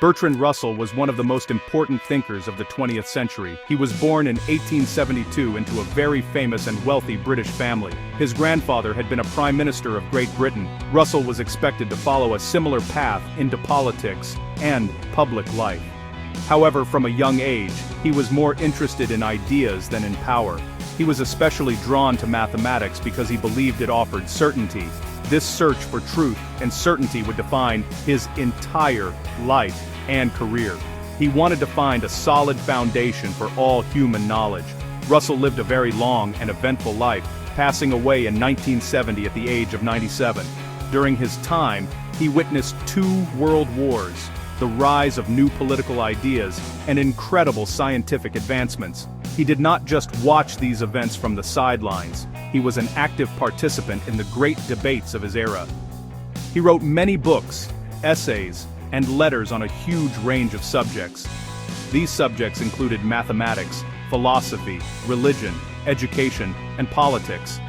Bertrand Russell was one of the most important thinkers of the 20th century. He was born in 1872 into a very famous and wealthy British family. His grandfather had been a Prime Minister of Great Britain. Russell was expected to follow a similar path into politics and public life. However, from a young age, he was more interested in ideas than in power. He was especially drawn to mathematics because he believed it offered certainty. This search for truth and certainty would define his entire life and career. He wanted to find a solid foundation for all human knowledge. Russell lived a very long and eventful life, passing away in 1970 at the age of 97. During his time, he witnessed 2 world wars, the rise of new political ideas, and incredible scientific advancements. He did not just watch these events from the sidelines. He was an active participant in the great debates of his era. He wrote many books, essays, and letters on a huge range of subjects. These subjects included mathematics, philosophy, religion, education, and politics.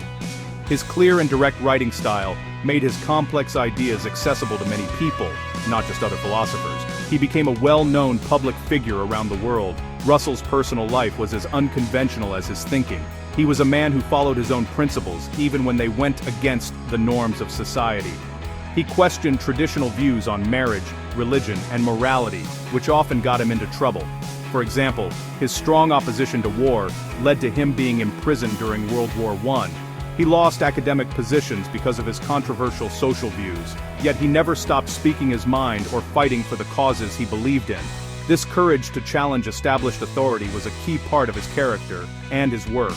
His clear and direct writing style made his complex ideas accessible to many people, not just other philosophers. He became a well-known public figure around the world. Russell's personal life was as unconventional as his thinking. He was a man who followed his own principles, even when they went against the norms of society. He questioned traditional views on marriage, religion, and morality, which often got him into trouble. For example, his strong opposition to war led to him being imprisoned during World War I. He lost academic positions because of his controversial social views, yet he never stopped speaking his mind or fighting for the causes he believed in. This courage to challenge established authority was a key part of his character and his work.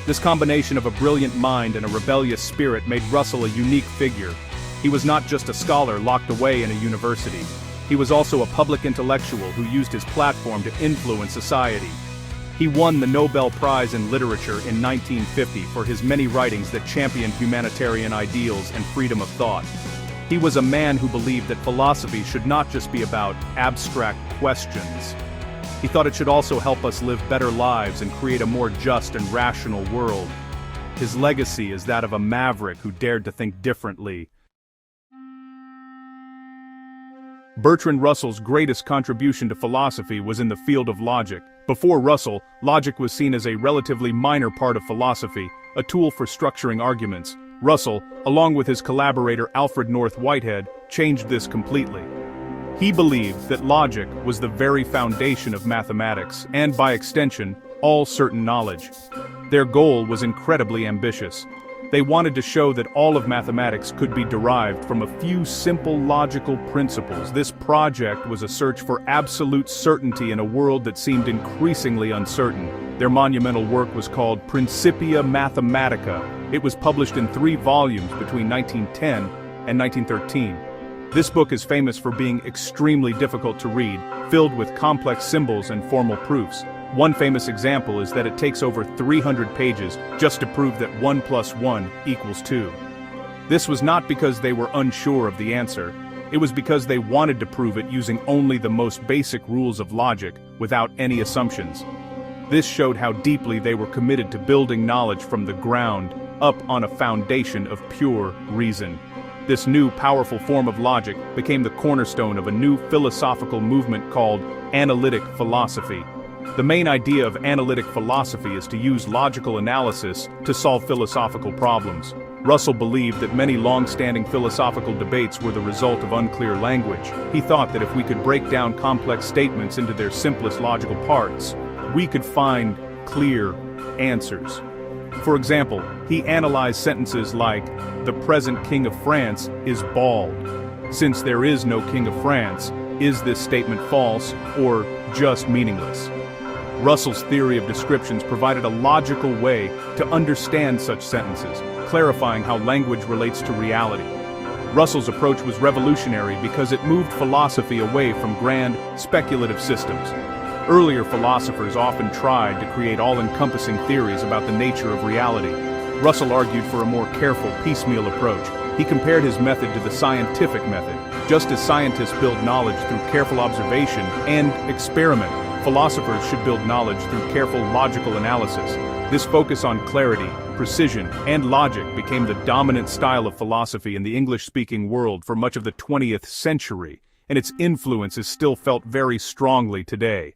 This combination of a brilliant mind and a rebellious spirit made Russell a unique figure. He was not just a scholar locked away in a university. He was also a public intellectual who used his platform to influence society. He won the Nobel Prize in Literature in 1950 for his many writings that championed humanitarian ideals and freedom of thought. He was a man who believed that philosophy should not just be about abstract questions. He thought it should also help us live better lives and create a more just and rational world. His legacy is that of a maverick who dared to think differently. Bertrand Russell's greatest contribution to philosophy was in the field of logic. Before Russell, logic was seen as a relatively minor part of philosophy, a tool for structuring arguments. Russell, along with his collaborator Alfred North Whitehead, changed this completely. He believed that logic was the very foundation of mathematics, and by extension, all certain knowledge. Their goal was incredibly ambitious. They wanted to show that all of mathematics could be derived from a few simple logical principles. This project was a search for absolute certainty in a world that seemed increasingly uncertain. Their monumental work was called Principia Mathematica. It was published in 3 volumes between 1910 and 1913. This book is famous for being extremely difficult to read, filled with complex symbols and formal proofs. One famous example is that it takes over 300 pages just to prove that 1 + 1 = 2. This was not because they were unsure of the answer. It was because they wanted to prove it using only the most basic rules of logic, without any assumptions. This showed how deeply they were committed to building knowledge from the ground up on a foundation of pure reason. This new, powerful form of logic became the cornerstone of a new philosophical movement called Analytic philosophy. The main idea of analytic philosophy is to use logical analysis to solve philosophical problems. Russell believed that many long-standing philosophical debates were the result of unclear language. He thought that if we could break down complex statements into their simplest logical parts, we could find clear answers. For example, he analyzed sentences like, "The present King of France is bald. Since there is no King of France, is this statement false or just meaningless?" Russell's theory of descriptions provided a logical way to understand such sentences, clarifying how language relates to reality. Russell's approach was revolutionary because it moved philosophy away from grand, speculative systems. Earlier philosophers often tried to create all-encompassing theories about the nature of reality. Russell argued for a more careful, piecemeal approach. He compared his method to the scientific method. Just as scientists build knowledge through careful observation and experiment, philosophers should build knowledge through careful logical analysis. This focus on clarity, precision, and logic became the dominant style of philosophy in the English-speaking world for much of the 20th century, and its influence is still felt very strongly today.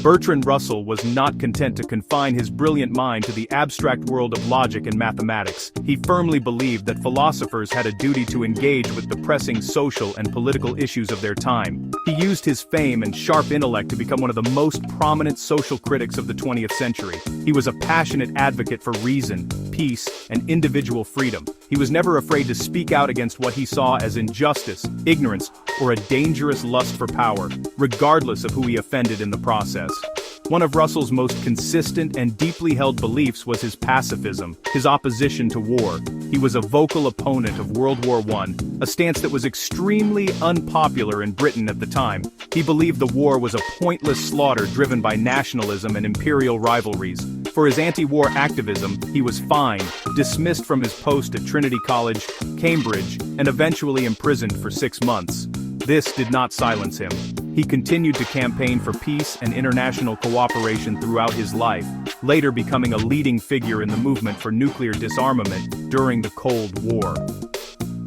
Bertrand Russell was not content to confine his brilliant mind to the abstract world of logic and mathematics. He firmly believed that philosophers had a duty to engage with the pressing social and political issues of their time. He used his fame and sharp intellect to become one of the most prominent social critics of the 20th century. He was a passionate advocate for reason, peace, and individual freedom. He was never afraid to speak out against what he saw as injustice, ignorance, or a dangerous lust for power, regardless of who he offended in the process. One of Russell's most consistent and deeply held beliefs was his pacifism, his opposition to war. He was a vocal opponent of World War I, a stance that was extremely unpopular in Britain at the time. He believed the war was a pointless slaughter driven by nationalism and imperial rivalries. For his anti-war activism, he was fined, dismissed from his post at Trinity College, Cambridge, and eventually imprisoned for 6 months. This did not silence him. He continued to campaign for peace and international cooperation throughout his life, later becoming a leading figure in the movement for nuclear disarmament during the Cold War.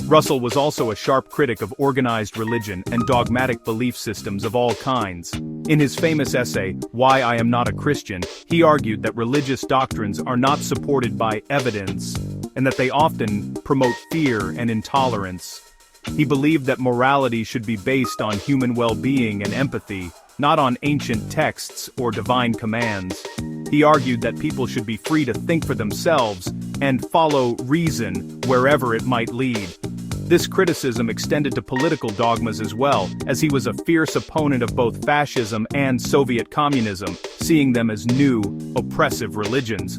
Russell was also a sharp critic of organized religion and dogmatic belief systems of all kinds. In his famous essay, Why I Am Not a Christian, he argued that religious doctrines are not supported by evidence, and that they often promote fear and intolerance. He believed that morality should be based on human well-being and empathy, not on ancient texts or divine commands. He argued that people should be free to think for themselves and follow reason wherever it might lead. This criticism extended to political dogmas as well, as he was a fierce opponent of both fascism and Soviet communism, seeing them as new, oppressive religions.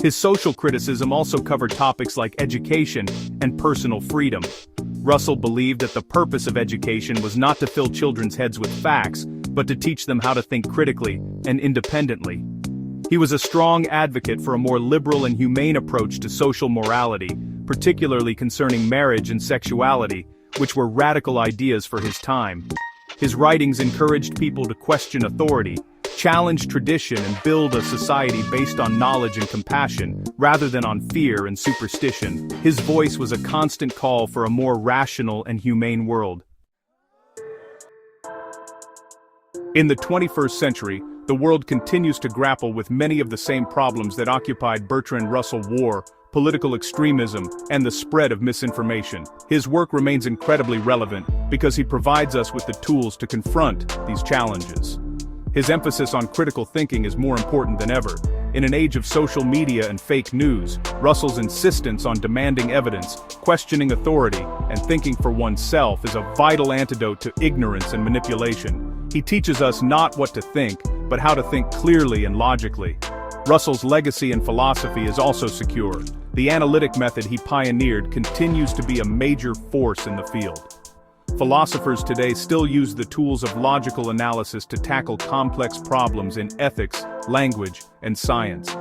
His social criticism also covered topics like education and personal freedom. Russell believed that the purpose of education was not to fill children's heads with facts, but to teach them how to think critically and independently. He was a strong advocate for a more liberal and humane approach to social morality, particularly concerning marriage and sexuality, which were radical ideas for his time. His writings encouraged people to question authority, challenge tradition, and build a society based on knowledge and compassion, rather than on fear and superstition. His voice was a constant call for a more rational and humane world. In the 21st century, the world continues to grapple with many of the same problems that occupied Bertrand Russell: war, political extremism, and the spread of misinformation. His work remains incredibly relevant because he provides us with the tools to confront these challenges. His emphasis on critical thinking is more important than ever. In an age of social media and fake news, Russell's insistence on demanding evidence, questioning authority, and thinking for oneself is a vital antidote to ignorance and manipulation. He teaches us not what to think, but how to think clearly and logically. Russell's legacy and philosophy is also secure. The analytic method he pioneered continues to be a major force in the field. Philosophers today still use the tools of logical analysis to tackle complex problems in ethics, language, and science.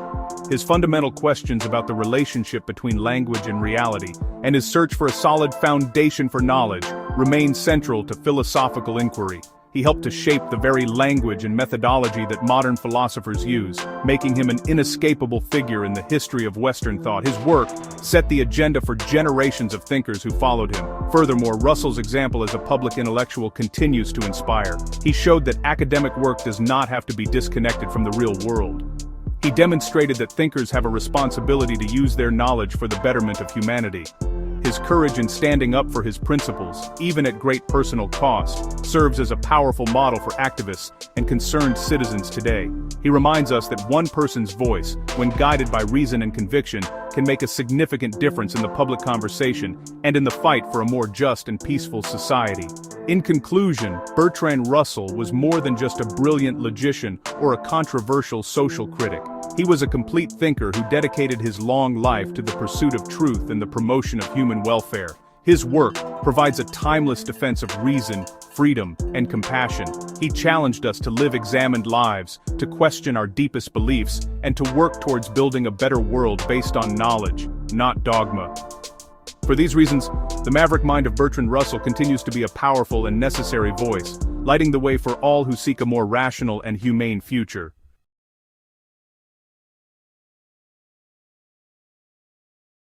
His fundamental questions about the relationship between language and reality, and his search for a solid foundation for knowledge, remain central to philosophical inquiry. He helped to shape the very language and methodology that modern philosophers use, making him an inescapable figure in the history of Western thought. His work set the agenda for generations of thinkers who followed him. Furthermore, Russell's example as a public intellectual continues to inspire. He showed that academic work does not have to be disconnected from the real world. He demonstrated that thinkers have a responsibility to use their knowledge for the betterment of humanity. His courage in standing up for his principles, even at great personal cost, serves as a powerful model for activists and concerned citizens today. He reminds us that one person's voice, when guided by reason and conviction, can make a significant difference in the public conversation and in the fight for a more just and peaceful society. In conclusion, Bertrand Russell was more than just a brilliant logician or a controversial social critic. He was a complete thinker who dedicated his long life to the pursuit of truth and the promotion of human welfare. His work provides a timeless defense of reason, freedom, and compassion. He challenged us to live examined lives, to question our deepest beliefs, and to work towards building a better world based on knowledge, not dogma. For these reasons, the maverick mind of Bertrand Russell continues to be a powerful and necessary voice, lighting the way for all who seek a more rational and humane future.